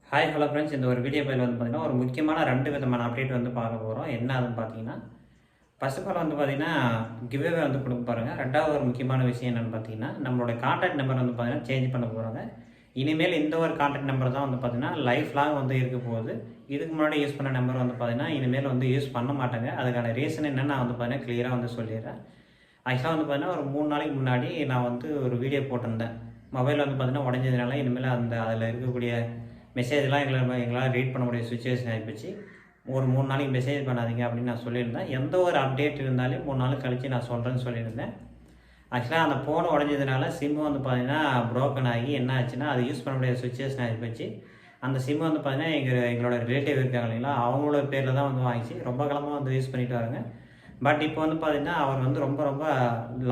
Hi hello friends. இந்த ஒரு video பதில் வந்து பார்த்தீங்கன்னா, ஒரு முக்கியமான 2 விதமான அப்டேட் வந்து பார்க்க போகிறோம். என்ன அதுன்னு பார்த்தீங்கன்னா, ஃபர்ஸ்ட் ஆஃப் ஆல் வந்து பார்த்தீங்கன்னா, கிவ்அவே வந்து கொடுக்க போகிறாங்க. 2வது ஒரு முக்கியமான விஷயம் என்னென்னு பார்த்தீங்கன்னா, நம்மளோட கான்டாக்ட் நம்பர் வந்து பார்த்தீங்கன்னா சேஞ்ச் பண்ண போகிறாங்க. இனிமேல் இந்த ஒரு கான்டாக்ட் நம்பர் தான் வந்து பார்த்தீங்கன்னா, லைஃப் லாங் வந்து இருக்க போகுது. இதுக்கு முன்னாடி யூஸ் பண்ண நம்பர் வந்து பார்த்தீங்கன்னா, இனிமேல் வந்து யூஸ் பண்ண மாட்டாங்க. அதுக்கான ரீசன் என்னன்னு நான் வந்து பார்த்தீங்கன்னா கிளியராக வந்து சொல்லிடுறேன். ஆக்சுவலாக வந்து பார்த்தீங்கன்னா, ஒரு 3 நாளைக்கு முன்னாடி நான் வந்து ஒரு வீடியோ போட்டிருந்தேன். மொபைல் வந்து பார்த்தீங்கன்னா உடஞ்சதுனால இனிமேல் அதில் இருக்கக்கூடிய மெசேஜ்லாம் எங்களால் ரீட் பண்ண முடிய சுச்சுவேஷன் ஆகிப்போச்சு. ஒரு 3 நாளைக்கு மெசேஜ் பண்ணாதீங்க அப்படின்னு நான் சொல்லியிருந்தேன். எந்த ஒரு அப்டேட் இருந்தாலும் 3 நாள் கழித்து நான் சொல்கிறேன்னு சொல்லியிருந்தேன். ஆக்சுவலாக அந்த ஃபோன் உடஞ்சதுனால சிம்மு வந்து பார்த்தீங்கன்னா ப்ரோக்கன் ஆகி என்ன ஆச்சுன்னா, அது யூஸ் பண்ண முடியாத சுச்சுவேஷன் ஆகிப்போச்சு. அந்த சிம்மு வந்து பார்த்தீங்கன்னா எங்களோட ரிலேட்டிவ் இருக்காங்க இல்லைங்களா, அவங்களோட பேரில் தான் வந்து வாங்கிச்சு. ரொம்ப காலமாக வந்து யூஸ் பண்ணிட்டு வராங்க. பட் இப்போ வந்து பார்த்தீங்கன்னா, அவர் வந்து ரொம்ப ரொம்ப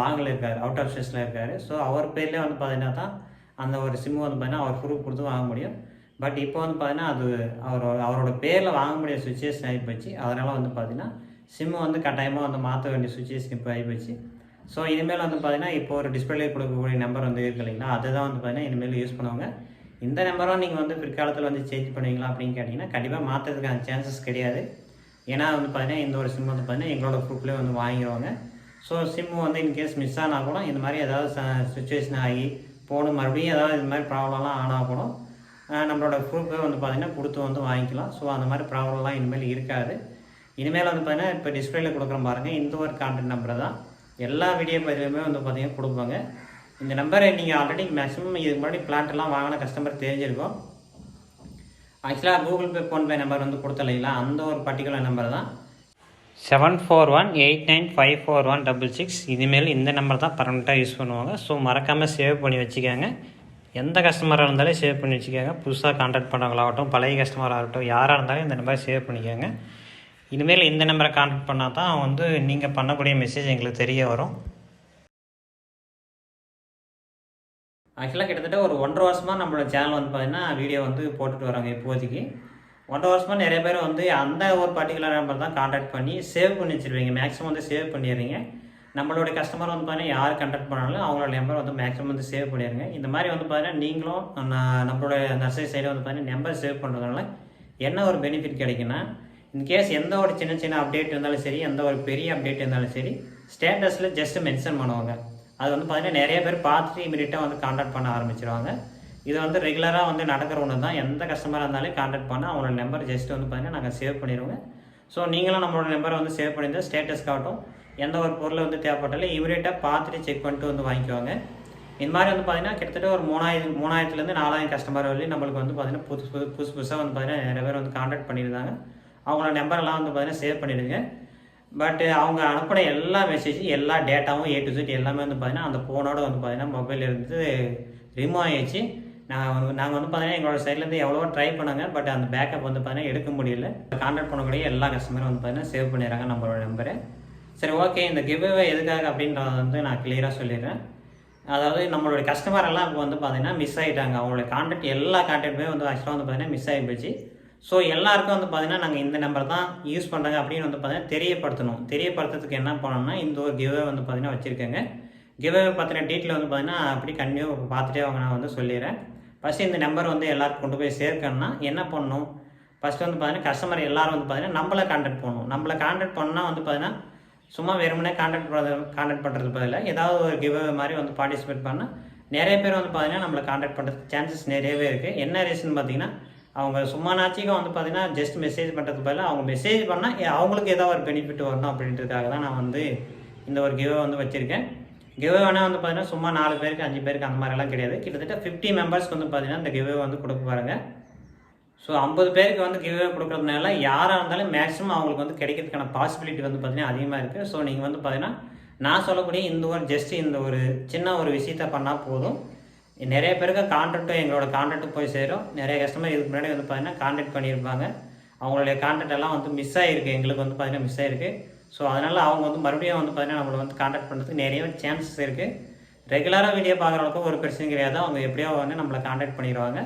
லாங்கில் இருக்கார், அவுட் ஆஃப் ஸ்டேஷனில் இருக்கார். ஸோ அவர் பேர்லேயே வந்து பார்த்தீங்கன்னா தான் அந்த ஒரு சிம்மு வந்து பார்த்தீங்கன்னா அவர் ப்ரூஃப் கொடுத்து வாங்க முடியும். பட் இப்போ வந்து பார்த்தீங்கன்னா, அது அவரோட பேரில் வாங்க முடிய சுச்சுவேஷன் ஆகிப்போச்சு. அதனால் வந்து பார்த்தீங்கன்னா, சிம்மு வந்து கட்டாயமாக வந்து மாற்ற வேண்டிய சுச்சுவேஷன் இப்போ ஆகிப்போச்சு. ஸோ இனிமேல் வந்து பார்த்தீங்கன்னா, இப்போ ஒரு டிஸ்பிளே கொடுக்கக்கூடிய நம்பர் வந்து இருக்கு இல்லைங்களா, அதுதான் வந்து பார்த்தீங்கன்னா இனிமேல் யூஸ் பண்ணுவாங்க. இந்த நம்பரும் நீங்கள் வந்து பிற்காலத்தில் வந்து சேஞ்ச் பண்ணுவீங்களா அப்படின்னு கேட்டிங்கன்னா, கண்டிப்பாக மாற்றுறதுக்கான சான்சஸ் கிடையாது. ஏன்னா வந்து பார்த்தீங்கன்னா, இந்த ஒரு சிம் வந்து பார்த்தீங்கன்னா எங்களோட ப்ரூஃப்லேயே வந்து வாங்கிடுவாங்க. ஸோ சிம்மு வந்து இன்கேஸ் மிஸ் ஆனால் கூட இந்த மாதிரி ஏதாவது சுச்சுவேஷன் ஆகி போகணும், மறுபடியும் ஏதாவது இது மாதிரி ப்ராப்ளம்லாம் ஆனால் கூட நம்மளோட ப்ரூஃபை வந்து பார்த்திங்கன்னா கொடுத்து வந்து வாங்கிக்கலாம். ஸோ அந்த மாதிரி ப்ராப்ளம்லாம் இனிமேல் இருக்காது. இனிமேல் வந்து பார்த்திங்கன்னா, இப்போ டிஸ்பிளேயில் கொடுக்குறோம் பாருங்கள், இந்த ஒரு கான்டாக்ட் நம்பரை தான் எல்லா வீடியோ பதிலுமே வந்து பார்த்திங்கன்னா கொடுப்பாங்க. இந்த நம்பரை நீங்கள் ஆல்ரெடி மேக்ஸிமம் இதுக்கு முன்னாடி பிளான்ட்லாம் வாங்கின கஸ்டமர் தெரிஞ்சிருக்கும். ஆக்சுவலாக கூகுள் பே, ஃபோன்பே நம்பர் வந்து கொடுத்த இல்லைங்களா, அந்த ஒரு பர்டிகுலர் நம்பர் தான் 7418954166. இனிமேல் இந்த நம்பர் தான் பர்மனெண்ட்டாக யூஸ் பண்ணுவாங்க. ஸோ மறக்காமல் சேவ் பண்ணி வச்சுக்கோங்க. எந்த கஸ்டமராக இருந்தாலும் சேவ் பண்ணி வச்சுக்கோங்க. புதுசாக கான்டாக்ட் பண்ணுறவங்களாகட்டும், பழைய கஸ்டமராக இருக்கட்டும், யாராக இருந்தாலும் இந்த நம்பரை சேவ் பண்ணிக்கோங்க. இனிமேல் இந்த நம்பரை கான்டாக்ட் பண்ணால் தான் வந்து நீங்கள் பண்ணக்கூடிய மெசேஜ் எங்களுக்கு தெரிய வரும். ஆக்சுவலாக கிட்டத்தட்ட ஒரு 1.5 வருஷமாக நம்மளோட சேனல் வந்து பார்த்திங்கன்னா வீடியோ வந்து போட்டுட்டு வராங்க. இப்போதைக்கு 1.5 வருஷமாக நிறைய பேர் வந்து அந்த ஒரு பர்டிகுலர் நம்பர் தான் கான்டாக்ட் பண்ணி சேவ் பண்ணி வச்சுருவீங்க. மேக்ஸிமம் வந்து சேவ் பண்ணிடுறீங்க. நம்மளுடைய கஸ்டமர் வந்து பார்த்தீங்கன்னா யார் கான்டாக்ட் பண்ணாலும் அவங்களோட நம்பர் வந்து மேக்ஸிமம் வந்து சேவ் பண்ணிடுங்க. இந்த மாதிரி வந்து பார்த்தீங்கன்னா நீங்களும் நம்மளோட நர்சரி சைடு வந்து பார்த்தீங்கன்னா நம்பர் சேவ் பண்ணுறதுனால என்ன ஒரு பெனிஃபிட் கிடைக்குன்னா, இன்கேஸ் எந்த ஒரு சின்ன சின்ன அப்டேட் இருந்தாலும் சரி, எந்த ஒரு பெரிய அப்டேட் இருந்தாலும் சரி, ஸ்டேட்டஸில் ஜஸ்ட்டு மென்ஷன் பண்ணுவாங்க. அது வந்து பார்த்தீங்கன்னா நிறைய பேர் பார்த்துட்டு இமீடியட்டாக வந்து கான்டாக்ட் பண்ண ஆரம்பிச்சிருவாங்க. இது வந்து ரெகுலராக வந்து நடக்கிற ஒன்று தான். எந்த கஸ்டமராக இருந்தாலும் கான்டாக்ட் பண்ணால் அவங்களோட நம்பர் ஜஸ்ட்டு வந்து பார்த்தீங்கன்னா நாங்கள் சேவ் பண்ணிடுவோங்க. ஸோ நீங்களும் நம்மளோட நம்பரை வந்து சேவ் பண்ணியிருந்தால் ஸ்டேட்டஸ்க்காகட்டும், எந்த ஒரு பொருளை வந்து தேவைப்பட்டாலும் இமீடியட்டாக பார்த்துட்டு செக் பண்ணிட்டு வந்து வாங்கிக்குவாங்க. இந்த மாதிரி வந்து பார்த்திங்கன்னா கிட்டத்தட்ட ஒரு 3000 4000 கஸ்டமர் வரையும் நம்மளுக்கு வந்து பார்த்திங்கன்னா புதுசாக வந்து பார்த்திங்கன்னா நிறைய பேர் வந்து கான்டாக்ட் பண்ணியிருந்தாங்க. அவங்களோட நம்பரெல்லாம் வந்து பார்த்திங்கன்னா சேவ் பண்ணிடுங்க. பட் அவங்க அனுப்பின எல்லா மெசேஜும், எல்லா டேட்டாவும் A to Z எல்லாமே வந்து பார்த்திங்கன்னா அந்த ஃபோனோட வந்து பார்த்திங்கன்னா மொபைல் இருந்து ரிமூவ் ஆகிடுச்சு. நாங்கள் வந்து பார்த்திங்கன்னா எங்களோட சைட்லேருந்து எவ்வளோ ட்ரை பண்ணாங்க. பட் அந்த பேக்கப் வந்து பார்த்திங்கன்னா எடுக்க முடியல. கான்டாக்ட் பண்ணக்கூடிய எல்லா கஸ்டமரும் வந்து பார்த்திங்கன்னா சேவ் பண்ணிடுறாங்க நம்மளோட நம்பரை. சரி, ஓகே. இந்த கிவ்அவே எதுக்காக அப்படின்றத வந்து நான் கிளியராக சொல்லிடுறேன். அதாவது நம்மளுடைய கஸ்டமர் எல்லாம் இப்போ வந்து பார்த்திங்கன்னா மிஸ் ஆகிட்டாங்க. அவங்களுடைய கான்டாக்ட் எல்லா கான்டாக்டுமே வந்து ஆக்சுவலாக வந்து பார்த்திங்கன்னா மிஸ் ஆகி போச்சு. ஸோ எல்லாருக்கும் வந்து பார்த்திங்கன்னா நாங்கள் இந்த நம்பர் தான் யூஸ் பண்ணுறாங்க அப்படின்னு வந்து பார்த்திங்கன்னா தெரியப்படுத்துறதுக்கு என்ன பண்ணணும்னா, இந்த ஒரு கிவ்அவே வந்து பார்த்திங்கன்னா வச்சுருக்கேங்க. கிவ்அவே பற்றின டீட்டெயில் வந்து பார்த்திங்கன்னா அப்படி கண்டினியூ பார்த்துட்டே அவங்க நான் வந்து சொல்லிடுறேன். ஃபஸ்ட்டு இந்த நம்பர் வந்து எல்லாருக்கும் கொண்டு போய் சேர்க்கணும்னா என்ன பண்ணணும்? ஃபஸ்ட்டு வந்து பார்த்திங்கன்னா கஸ்டமர் எல்லோரும் வந்து பார்த்திங்கன்னா நம்மளை கான்டாக்ட் பண்ணணும். நம்மளை கான்டாக்ட் பண்ணால் வந்து பார்த்திங்கன்னா சும்மா வெறுமனே கான்டாக்ட் பண்ணுறது பதிலாக ஏதாவது ஒரு கிவ்அவே மாதிரி வந்து பார்ட்டிசிபேட் பண்ணால் நிறைய பேர் வந்து பார்த்திங்கன்னா நம்மளை கான்டாக்ட் பண்ணுறதுக்கு சான்சஸ் நிறையவே இருக்குது. என்ன ரீசன் பார்த்திங்கன்னா, அவங்க சும்மா நாச்சிக்கும் வந்து பார்த்திங்கன்னா ஜஸ்ட் மெசேஜ் பண்ணுறதுக்கு பதிலாக அவங்க மெசேஜ் பண்ணால் அவங்களுக்கு ஏதாவது ஒரு பெனிஃபிட் வரணும் அப்படின்றதுக்காக தான் நான் வந்து இந்த ஒரு கிவ்அவே வந்து வச்சுருக்கேன். கிவ்அவேனா வந்து பார்த்திங்கன்னா சும்மா 4 பேருக்கு 5 பேருக்கு அந்த மாதிரிலாம் கிடையாது. கிட்டத்தட்ட 50 மெம்பர்ஸ்க்கு வந்து பார்த்திங்கன்னா இந்த கிவ்அவே வந்து கொடுக்க பாருங்கள். ஸோ 50 பேருக்கு வந்து கிவ்அவே கொடுக்குறதுனால யாராக இருந்தாலும் மேக்ஸிமம் அவங்களுக்கு வந்து கிடைக்கிறதுக்கான பாசிபிலிட்டி வந்து பார்த்திங்கன்னா அதிகமாக இருக்குது. ஸோ நீங்கள் வந்து பார்த்திங்கன்னா நான் சொல்லக்கூடிய இந்த ஒரு சின்ன ஒரு விஷயத்தை பண்ணால் போதும். நிறைய பேருக்கு எங்களோட கான்டாக்ட்டும் போய் சேரும். நிறைய கஸ்டமர் இதுக்கு முன்னாடி வந்து பார்த்திங்கன்னா கான்டாக்ட் பண்ணியிருப்பாங்க. அவங்களுடைய கான்டாக்ட் எல்லாம் வந்து மிஸ் ஆகிருக்கு, எங்களுக்கு வந்து பார்த்திங்கன்னா மிஸ் ஆகிருக்கு. ஸோ அதனால் அவங்க வந்து மறுபடியும் வந்து பார்த்திங்கன்னா நம்மளை வந்து கான்டாக்ட் பண்ணுறதுக்கு நிறைய சான்சஸ் இருக்குது. ரெகுலராக வீடியோ பார்க்குறவங்களுக்கும் ஒரு பிரச்சனை கிடையாது. அவங்க எப்படியோ வந்து நம்மளை கான்டாக்ட் பண்ணிடுவாங்க.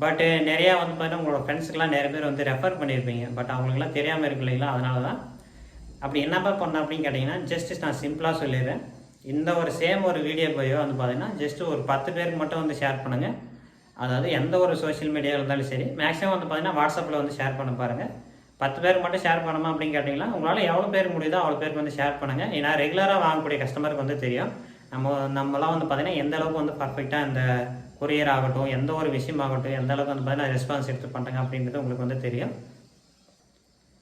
பட் நிறையா வந்து பார்த்திங்கன்னா உங்களோட ஃப்ரெண்ட்ஸுக்கெலாம் நிறைய பேர் வந்து ரெஃபர் பண்ணியிருப்பீங்க. பட் அவங்களுக்குலாம் தெரியாமல் இருக்கு இல்லைங்களா, அதனால தான். அப்படி என்னப்பா பண்ண அப்படின்னு கேட்டிங்கன்னா, ஜஸ்ட்டு நான் சிம்பிளாக சொல்லிடுறேன். இந்த ஒரு வீடியோ போயோ வந்து பார்த்திங்கன்னா ஜஸ்ட்டு ஒரு 10 பேருக்கு மட்டும் வந்து ஷேர் பண்ணுங்கள். அதாவது எந்த ஒரு சோஷியல் மீடியாவில் இருந்தாலும் சரி மேக்ஸிமம் வந்து பார்த்தீங்கன்னா வாட்ஸ்அப்பில் வந்து ஷேர் பண்ண பாருங்கள். 10 பேருக்கு மட்டும் ஷேர் பண்ணணுமா அப்படின்னு கேட்டிங்கன்னா உங்களால் எவ்வளோ பேருக்கு முடியுதோ அவ்வளோ பேருக்கு வந்து ஷேர் பண்ணுங்கள். ஏன்னா ரெகுலராக வாங்கக்கூடிய கஸ்டமருக்கு வந்து தெரியும் நம்மளாம் வந்து பார்த்தீங்கன்னா எந்த அளவுக்கு வந்து பர்ஃபெக்டாக இந்த கொரியர் ஆகட்டும் எந்த ஒரு விஷயம் ஆகட்டும் எந்த அளவுக்கு வந்து பார்த்தீங்கன்னா ரெஸ்பான்ஸ் எடுத்து பண்ணுறாங்க அப்படின்றது உங்களுக்கு வந்து தெரியும்.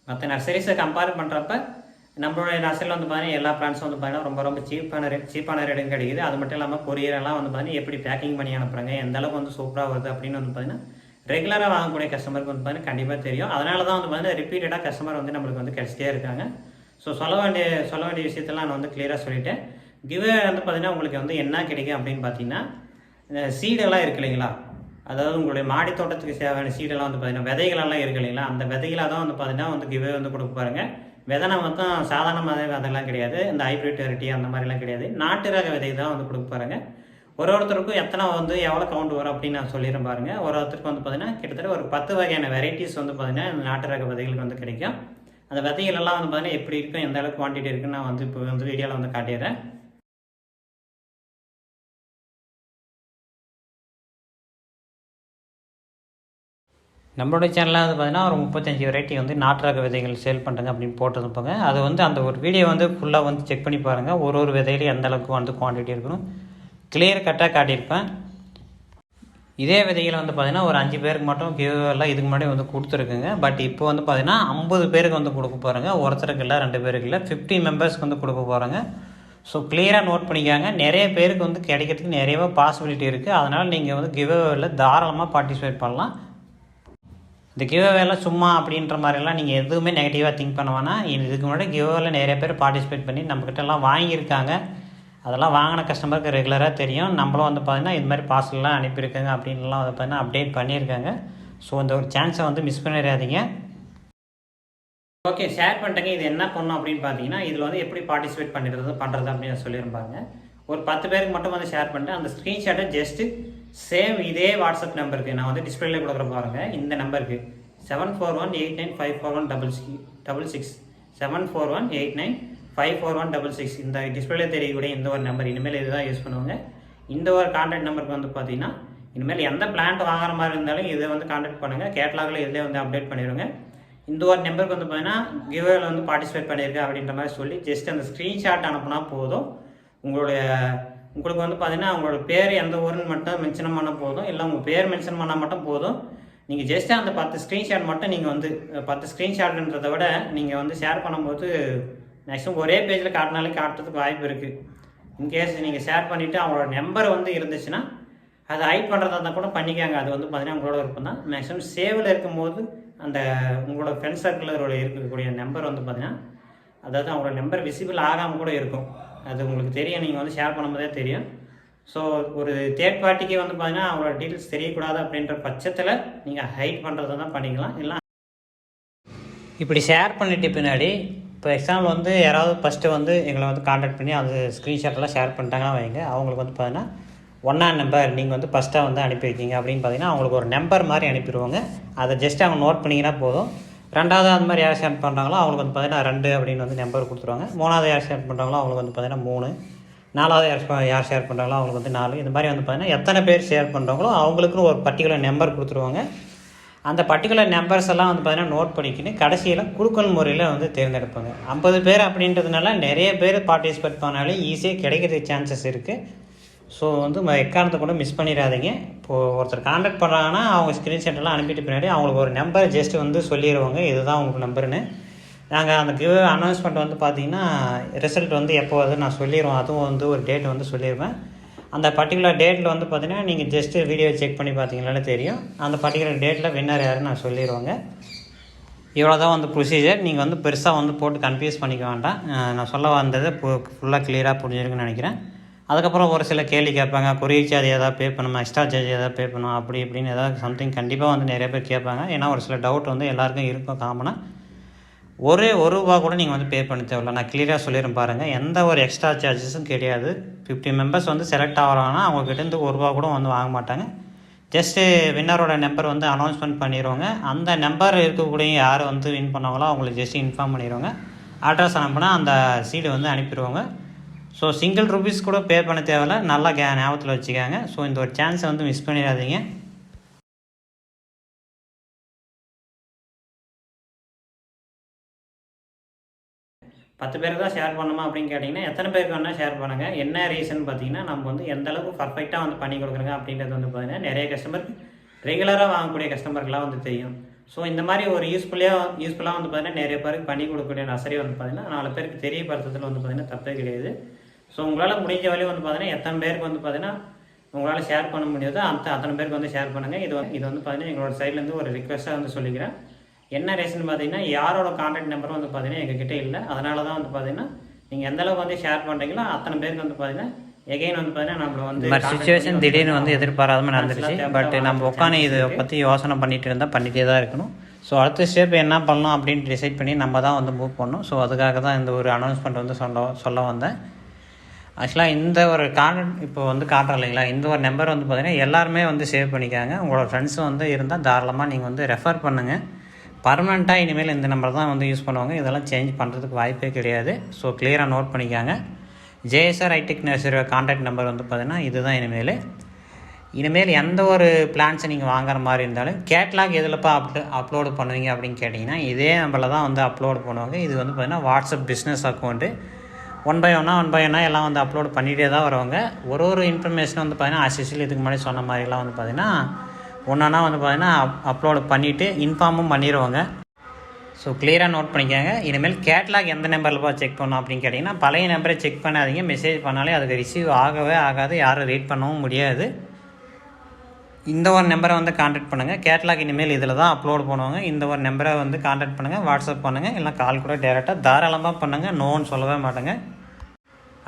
மற்ற நர்சரிஸை கம்பேர் பண்ணுறப்ப நம்மளுடைய நர்சரியில் வந்து பார்த்தீங்கன்னா எல்லா பிளான்ஸும் வந்து பார்த்தீங்கன்னா ரொம்ப சீப்பான ரேட்டும் கிடைக்குது. அது மட்டும் இல்லாமல் கொரியரெல்லாம் வந்து பார்த்தீங்கன்னா எப்படி பேக்கிங் பண்ணி அனுப்புகிறாங்க எந்த அளவுக்கு வந்து சூப்பராக வருது அப்படின்னு வந்து பார்த்தீங்கன்னா ரெகுலராக வாங்கக்கூடிய கஸ்டமருக்கு வந்து பார்த்தீங்கன்னா கண்டிப்பாக தெரியும். அதனால தான் வந்து பார்த்தீங்கன்னா ரிப்பீட்டடாக கஸ்டமர் வந்து நம்மளுக்கு வந்து கிடைச்சிட்டே இருக்காங்க. ஸோ சொல்ல வேண்டிய விஷயத்தெல்லாம் நான் வந்து கிளியராக சொல்லிட்டேன். கிவ்வே வந்து பார்த்தீங்கன்னா உங்களுக்கு வந்து என்ன கிடைக்கும் அப்படின்னு பார்த்தீங்கன்னா சீடெல்லாம் இருக்கு இல்லைங்களா, அதாவது உங்களுடைய மாடி தோட்டத்துக்கு தேவையான சீடெல்லாம் வந்து பார்த்தீங்கன்னா விதைகளெல்லாம் இருக்கு இல்லைங்களா, அந்த விதைகளாக தான் வந்து பார்த்தீங்கன்னா வந்து கிவ்வே வந்து கொடுக்க பாருங்க. விதை மொத்தம் சாதாரண விதைலாம் கிடையாது, இந்த ஹைப்ரிட் வெரைட்டி அந்த மாதிரிலாம் கிடையாது, நாட்டு ரக விதை தான் வந்து கொடுக்க பாருங்க. ஒருத்தருக்கும் எத்தனை வந்து எவ்வளோ கவுண்ட் வரும் அப்படின்னு நான் சொல்லிடுறேன் பாருங்கள். ஒருத்தருக்கு வந்து பார்த்தீங்கன்னா கிட்டத்தட்ட ஒரு 10 வகையான வெரைட்டிஸ் வந்து பார்த்தீங்கன்னா இந்த நாட்டு ரக விதைகளுக்கு வந்து கிடைக்கும். அந்த விதைகள் எல்லாம் வந்து பார்த்தீங்கன்னா எப்படி இருக்கும் எந்த அளவுக்கு குவான்டிட்டி இருக்குன்னு நான் வந்து இப்போ வந்து வீடியோவில் வந்து காட்டிடுறேன். நம்மளுடைய சேனலில் வந்து பார்த்தீங்கன்னா ஒரு 35 வெரைட்டி வந்து நாட்டு ரக விதைகள் சேல் பண்ணுறேங்க அப்படின்னு போட்டிருப்பாங்க. அது வந்து அந்த ஒரு வீடியோ வந்து ஃபுல்லாக வந்து செக் பண்ணி பாருங்கள். ஒரு விதையிலையும் எந்த அளவுக்கு வந்து குவான்டிட்டி இருக்கணும் கிளியர் கட்டாக காட்டியிருப்பேன். இதே விதைகளை வந்து பார்த்தீங்கன்னா ஒரு 5 பேருக்கு மட்டும் கிவ்வேலாம் இதுக்கு முன்னாடி வந்து கொடுத்துருக்குங்க. பட் இப்போ வந்து பார்த்தீங்கன்னா 50 பேருக்கு வந்து கொடுக்க போகிறாங்க. ஒருத்தருக்கு இல்லை 2 பேருக்கு இல்லை 50 மெம்பர்ஸ்க்கு வந்து கொடுக்க போகிறாங்க. ஸோ கிளியராக நோட் பண்ணிக்காங்க. நிறைய பேருக்கு வந்து கிடைக்கிறதுக்கு நிறையவே பாசிபிலிட்டி இருக்குது. அதனால் நீங்கள் வந்து கிவ்வேல தாராளமாக பார்ட்டிசிபேட் பண்ணலாம். இந்த கிவ்வேலாம் சும்மா அப்படின்ற மாதிரிலாம் நீங்கள் எதுவுமே நெகட்டிவாக திங்க் பண்ண வேணாம். இதுக்கு முன்னாடி கிவ்வேல நிறைய பேர் பார்ட்டிசிபேட் பண்ணி நம்மக்கிட்டலாம் வாங்கியிருக்காங்க. அதெல்லாம் வாங்கின கஸ்டமருக்கு ரெகுலராக தெரியும். நம்மளும் வந்து பார்த்தீங்கன்னா இது மாதிரி பார்சல்லாம் அனுப்பியிருக்காங்க அப்படின்லாம் வந்து பார்த்தீங்கன்னா அப்டேட் பண்ணியிருக்காங்க. ஸோ இந்த ஒரு சான்ஸை வந்து மிஸ் பண்ணிடாதீங்க. ஓகே, ஷேர் பண்ணிட்டேங்க. இது என்ன பண்ணணும் அப்படின்னு பார்த்தீங்கன்னா இதில் வந்து எப்படி பார்ட்டிசிபேட் பண்ணுறது அப்படின்னு சொல்லியிருப்பாங்க. ஒரு 10 பேருக்கு மட்டும் வந்து ஷேர் பண்ணிட்டு அந்த ஸ்க்ரீன்ஷாட்டை ஜஸ்ட்டு சேம் இதே வாட்ஸ்அப் நம்பருக்கு நான் வந்து டிஸ்பிளேல கொடுக்குற பாருங்க. இந்த நம்பருக்கு 7418954166 7418954166 இந்த டிஸ்பிளே தெரியக்கூடிய இந்த ஒரு நம்பர் இனிமேல் இதுதான் யூஸ் பண்ணுவாங்க. இந்த ஒரு கான்டாக்ட் நம்பருக்கு வந்து பார்த்தீங்கன்னா இனிமேல் எந்த பிளான்ட் வாங்குற மாதிரி இருந்தாலும் இதை வந்து கான்டாக்ட் பண்ணுங்கள். கேட்லாகில் இதிலே வந்து அப்டேட் பண்ணிடுங்க. இந்த ஒரு நம்பருக்கு வந்து பார்த்தீங்கன்னா கிவ்வேல வந்து பார்ட்டிசிபேட் பண்ணியிருக்கேன் அப்படின்ற மாதிரி சொல்லி ஜஸ்ட் அந்த ஸ்க்ரீன்ஷாட் அனுப்புனா போதும். உங்களுக்கு வந்து பார்த்தீங்கன்னா உங்களோட பேர் எந்த ஊருன்னு மட்டும் மென்ஷன் பண்ணால் போதும், இல்லை உங்கள் பேர் மென்ஷன் பண்ணால் மட்டும் போதும். நீங்கள் ஜஸ்ட் அந்த 10 ஸ்க்ரீன்ஷாட் மட்டும் நீங்கள் வந்து 10 ஸ்க்ரீன்ஷாட்ன்றதை விட நீங்கள் வந்து ஷேர் பண்ணும்போது மேக்ஸிமம் ஒரே பேஜில் காட்டினாலே காட்டுறதுக்கு வாய்ப்பு இருக்குது. இன்கேஸ் நீங்கள் ஷேர் பண்ணிவிட்டு அவங்களோட நம்பர் வந்து இருந்துச்சுன்னா அதை ஹைட் பண்ணுறதா இருந்தால் கூட பண்ணிக்காங்க. அது வந்து பார்த்தீங்கன்னா உங்களோட விருப்பம் தான். மேக்ஸிமம் சேவில் இருக்கும்போது அந்த உங்களோட ஃப்ரெண்ட் சர்க்கிளில் இருக்கக்கூடிய நம்பர் வந்து பார்த்தீங்கன்னா அதாவது அவங்களோட நம்பர் விசிபிள் ஆகாமல் கூட இருக்கும். அது உங்களுக்கு தெரியும், நீங்கள் வந்து ஷேர் பண்ணும்போதே தெரியும். ஸோ ஒரு தேர்ட் பார்ட்டிக்கு வந்து பார்த்தீங்கன்னா அவங்களோட டீட்டெயில்ஸ் தெரியக்கூடாது அப்படின்ற பட்சத்தில் நீங்கள் ஹைட் பண்ணுறதை தான் பண்ணிக்கலாம். இல்லை இப்படி ஷேர் பண்ணிட்டு பின்னாடி இப்போ எக்ஸாம்பிள் வந்து யாராவது ஃபஸ்ட்டு வந்து எங்களை வந்து கான்டாக்ட் பண்ணி அது ஸ்க்ரீன்ஷாட்டெல்லாம் ஷேர் பண்ணிட்டாங்கன்னா வைங்க, அவங்களுக்கு வந்து பார்த்தீங்கன்னா 1 நம்பர் நீங்கள் வந்து ஃபஸ்ட்டாக வந்து அனுப்பியிருக்கீங்க அப்படின்னு பார்த்தீங்கன்னா அவங்களுக்கு ஒரு நம்பர் மாதிரி அனுப்பிடுவாங்க. அதை ஜஸ்ட் அவங்க நோட் பண்ணிங்கன்னா போதும். 2வது அந்த மாதிரி யார் ஷேர் பண்ணுறாங்களோ அவங்களுக்கு வந்து பார்த்தீங்கன்னா 2 அப்படின்னு வந்து நம்பர் கொடுத்துருவாங்க. 3வது யார் ஷேர் பண்ணுறாங்களோ அவங்களுக்கு வந்து பார்த்தீங்கன்னா 3, 4வது யார் ஷேர் பண்ணுறாங்களோ அவங்களுக்கு வந்து 4. இந்த மாதிரி வந்து பார்த்தீங்கன்னா எத்தனை பேர் ஷேர் பண்ணுறாங்களோ அவங்களுக்குன்னு ஒரு பர்டிகுலர் நம்பர் கொடுத்துருவாங்க. அந்த பர்டிகுலர் நம்பர்ஸ் எல்லாம் வந்து பார்த்தீங்கன்னா நோட் பண்ணிக்கின்னு கடைசியில் குலுக்கல் முறையில் வந்து தேர்ந்தெடுப்பாங்க. 50 பேர் அப்படின்றதுனால நிறைய பேர் பார்ட்டிசிபேட் பண்ணாலே ஈஸியாக கிடைக்கிறதுக்கு சான்சஸ் இருக்குது. ஸோ வந்து எக்காரணத்தை கூட மிஸ் பண்ணிடாதீங்க. இப்போது ஒருத்தர் கான்டாக்ட் பண்ணுறாங்கன்னா அவங்க ஸ்க்ரீன்ஷாட்டெல்லாம் அனுப்பிட்டு பின்னாடி அவங்களுக்கு ஒரு நம்பர் ஜஸ்ட் வந்து சொல்லிடுவாங்க, இதுதான் உங்களுக்கு நம்பருன்னு. நாங்கள் அந்த கிவ் அனௌன்ஸ்மெண்ட் வந்து பார்த்திங்கன்னா ரிசல்ட் வந்து எப்போ வந்து நான் சொல்லிடுவோம். அதுவும் வந்து ஒரு டேட் வந்து சொல்லிடுவேன். அந்த பர்டிகுலர் டேட்டில் வந்து பார்த்திங்கன்னா நீங்கள் ஜஸ்ட்டு வீடியோ செக் பண்ணி பார்த்தீங்கன்னாலே தெரியும். அந்த பர்டிகுலர் டேட்டில் வின்னர் யாருன்னு நான் சொல்லிடுவாங்க. இவ்வளோ தான் வந்து ப்ரொசீஜர். நீங்கள் வந்து பெருசாக வந்து போட்டு கன்ஃபியூஸ் பண்ணிக்க வேண்டாம். நான் சொல்ல வந்தது ஃபுல்லாக கிளியராக புரிஞ்சிருக்குன்னு நினைக்கிறேன். அதுக்கப்புறம் ஒரு சில கேள்வி கேட்பாங்க, கொரியர் சார்ஜ் எதாவது பே பண்ணணுமா, எக்ஸ்ட்ரா சார்ஜ் எதாவது பே பண்ணணும் அப்படி இப்படின்னு ஏதாவது சம்திங் கண்டிப்பாக வந்து நிறைய பேர் கேட்பாங்க. ஏன்னா ஒரு சில டவுட் வந்து எல்லாருக்கும் இருக்கும் காமனாக. ஒரு ரூபா கூட நீங்கள் வந்து பே பண்ண தேவையில்ல. நான் கிளியராக சொல்லிடுறேன் பாருங்கள். எந்த ஒரு எக்ஸ்ட்ரா சார்ஜஸும் கிடையாது. 50 மெம்பர்ஸ் வந்து செலக்ட் ஆகிறாங்கன்னா அவங்கக்கிட்டேருந்து ₹1 கூட வந்து வாங்க மாட்டாங்க. ஜஸ்ட்டு வின்னரோட நம்பர் வந்து அனௌன்ஸ்மெண்ட் பண்ணிடுவாங்க. அந்த நம்பர் இருக்கக்கூடிய யார் வந்து வின் பண்ணாங்களோ அவங்களுக்கு ஜஸ்ட் இன்ஃபார்ம் பண்ணிடுவாங்க. அட்ரஸ் அனுப்புனா அந்த சீடு வந்து அனுப்பிடுவாங்க. ஸோ ₹1 கூட பே பண்ண தேவையில்ல. நல்லா ஞாபகத்தில் வச்சுக்காங்க. ஸோ இந்த ஒரு சான்ஸை வந்து மிஸ் பண்ணிடாதீங்க. 10 பேருக்கு தான் ஷேர் பண்ணணுமா அப்படின்னு கேட்டிங்கன்னா எத்தனை பேருக்கு வேணால் ஷேர் பண்ணுங்கள். என்ன ரீசன் பார்த்தீங்கன்னா, நம்ம வந்து எந்த அளவுக்கு பர்ஃபெக்டாக வந்து பண்ணி கொடுக்குறோங்க அப்படின்றது வந்து பார்த்தீங்கன்னா நிறைய கஸ்டமருக்கு ரெகுலராக வாங்கக்கூடிய கஸ்டமருக்குலாம் வந்து தெரியும். ஸோ இந்த மாதிரி ஒரு யூஸ்ஃபுல்லாக வந்து பார்த்தீங்கன்னா நிறைய பேருக்கு பண்ணி கொடுக்கக்கூடிய நர்சரி வந்து பார்த்தீங்கன்னா 4 பேருக்கு தெரியப்படுத்துறதுல வந்து பார்த்தீங்கன்னா தப்பே கிடையாது. ஸோ உங்களால் முடிஞ்ச வரையும் வந்து பார்த்தீங்கன்னா எத்தனை பேருக்கு வந்து பார்த்தீங்கன்னா உங்களால் ஷேர் பண்ண முடியாதோ அத்தனை பேருக்கு வந்து ஷேர் பண்ணுங்கள். இது வந்து பார்த்தீங்கன்னா எங்களோட சைட்லேருந்து ஒரு ரிக்வெஸ்ட்டாக வந்து சொல்லிக்கிறேன். என்ன ரீசன் பார்த்தீங்கன்னா, யாரோட கான்டாக்ட் நம்பரும் வந்து பார்த்தீங்கன்னா எங்ககிட்ட இல்லை. அதனால தான் வந்து பார்த்தீங்கன்னா நீங்கள் எந்த அளவுக்கு வந்து ஷேர் பண்ணுறீங்களோ அத்தனை பேருக்கு வந்து பார்த்தீங்கன்னா எகைன் வந்து பார்த்தீங்கன்னா நம்மளை வந்து சிச்சுவேஷன் திடீர்னு வந்து எதிர்பாராமல் நடந்துருச்சு. பட் நம்ம உட்காந்து இதை பற்றி யோசனை பண்ணிட்டு இருந்தால் பண்ணிகிட்டே தான் இருக்கணும். ஸோ அடுத்த ஸ்டெப் என்ன பண்ணலாம் அப்படின்னு டிசைட் பண்ணி நம்ம தான் வந்து மூவ் பண்ணணும். ஸோ அதுக்காக தான் இந்த ஒரு அனௌன்ஸ்மெண்ட் வந்து சொல்ல வந்தேன். ஆக்சுவலாக இந்த ஒரு கான்டாக்ட் இப்போ வந்து காட்டுறோம் இல்லைங்களா, இந்த ஒரு நம்பர் வந்து பார்த்திங்கன்னா எல்லாருமே வந்து சேவ் பண்ணிக்காங்க. உங்களோட ஃப்ரெண்ட்ஸும் வந்து இருந்தால் தாராளமாக நீங்கள் வந்து ரெஃபர் பண்ணுங்கள். பர்மனெண்ட்டாக இனிமேல் இந்த நம்பர் தான் வந்து யூஸ் பண்ணுவாங்க. இதெல்லாம் சேஞ்ச் பண்ணுறதுக்கு வாய்ப்பே கிடையாது. ஸோ கிளியராக நோட் பண்ணிக்காங்க. JSR hi-tech nursery contact number வந்து பார்த்திங்கன்னா இதுதான். இனிமேல் எந்த ஒரு பிளான்ஸை நீங்கள் வாங்குற மாதிரி இருந்தாலும் கேட்லாக் எதில்ப்பா அப்லோடு பண்ணுவீங்க அப்படின்னு கேட்டிங்கன்னா இதே நம்பரில் தான் வந்து அப்லோடு பண்ணுவாங்க. இது வந்து பார்த்திங்கன்னா WhatsApp business account. One by ஒன்னாக எல்லாம் வந்து அப்லோடு பண்ணிகிட்டே தான் வருவாங்க. ஒரு இன்ஃபர்மேஷன் வந்து பார்த்திங்கன்னா ஆஸ்யூஷுவல் இதுக்கு முன்னாடி சொன்ன மாதிரிலாம் வந்து பார்த்திங்கன்னா ஒன்றா வந்து பார்த்திங்கன்னா அப்லோடு பண்ணிவிட்டு இன்ஃபார்மும் பண்ணிடுவாங்க. ஸோ கிளியராக நோட் பண்ணிக்கோங்க. இனிமேல் கேட்லாக் எந்த நம்பரில்ப்பா செக் பண்ணோம் அப்படின்னு கேட்டிங்கன்னா பழைய நம்பரை செக் பண்ணாதீங்க. மெசேஜ் பண்ணாலே அதுக்கு ரிசீவ் ஆகவே ஆகாது, யாரும் ரீட் பண்ணவும் முடியாது. இந்த ஒரு நம்பரை வந்து கான்டாக்ட் பண்ணுங்கள். கேட்லாக் இனிமேல் இதில் தான் அப்லோடு பண்ணுவாங்க. இந்த ஒரு நம்பரை வந்து கான்டாக்ட் பண்ணுங்கள், வாட்ஸ்அப் பண்ணுங்கள், இல்லை கால் கூட டேரெக்டாக தாராளமாக பண்ணுங்கள். நோன்னு சொல்லவே மாட்டேங்க.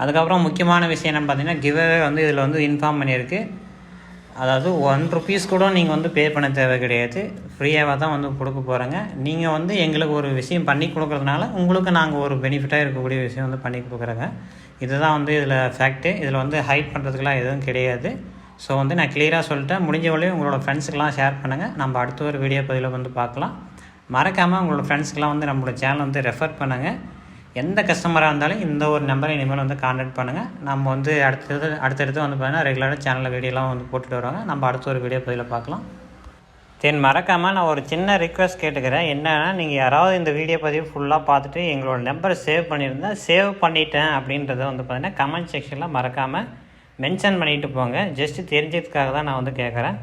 அதுக்கப்புறம் முக்கியமான விஷயம் என்னென்னு பார்த்தீங்கன்னா கிவ்அவே வந்து இதில் வந்து இன்ஃபார்ம் பண்ணியிருக்கு. அதாவது 1 rupees கூட நீங்கள் வந்து பே பண்ண தேவை கிடையாது. ஃப்ரீயாக தான் வந்து கொடுக்க போகிறேங்க. நீங்கள் வந்து எங்களுக்கு ஒரு விஷயம் பண்ணி கொடுக்குறதுனால உங்களுக்கு நாங்கள் ஒரு பெனிஃபிட்டாக இருக்கக்கூடிய விஷயம் வந்து பண்ணி கொடுக்குறேங்க. இதுதான் வந்து இதில் ஃபேக்ட்டு. இதில் வந்து ஹைட் பண்ணுறதுக்கெலாம் எதுவும் கிடையாது. ஸோ வந்து நான் கிளியராக சொல்லிட்டேன். முடிஞ்ச வரையும் உங்களோட ஃப்ரெண்ட்ஸுக்கெலாம் ஷேர் பண்ணுங்கள். நம்ம அடுத்த ஒரு வீடியோ பதிவில் வந்து பார்க்கலாம். மறக்காமல் உங்களோட ஃப்ரெண்ட்ஸுக்கெலாம் வந்து நம்மளோட சேனல் வந்து ரெஃபர் பண்ணுங்கள். எந்த கஸ்டமராக இருந்தாலும் இந்த ஒரு நம்பரை இனிமேல் வந்து கான்டாக்ட் பண்ணுங்கள். நம்ம வந்து அடுத்தடுத்து வந்து பார்த்தீங்கன்னா ரெகுலராக சேனலில் வீடியோலாம் வந்து போட்டுட்டு வருவாங்க. நம்ம அடுத்த ஒரு வீடியோ பதிவில் பார்க்கலாம். மறக்காமல் நான் ஒரு சின்ன ரிக்வெஸ்ட் கேட்டுக்கிறேன். என்னென்னா, நீங்கள் யாராவது இந்த வீடியோ பதிவு ஃபுல்லாக பார்த்துட்டு எங்களோட நம்பரை சேவ் பண்ணியிருந்தால் சேவ் பண்ணிட்டேன் அப்படின்றத வந்து பார்த்தீங்கன்னா கமெண்ட் செக்ஷனில் மறக்காமல் மென்ஷன் பண்ணிட்டு போங்க. ஜஸ்ட்டு தெரிஞ்சதுக்காக தான் நான் வந்து கேட்குறேன்.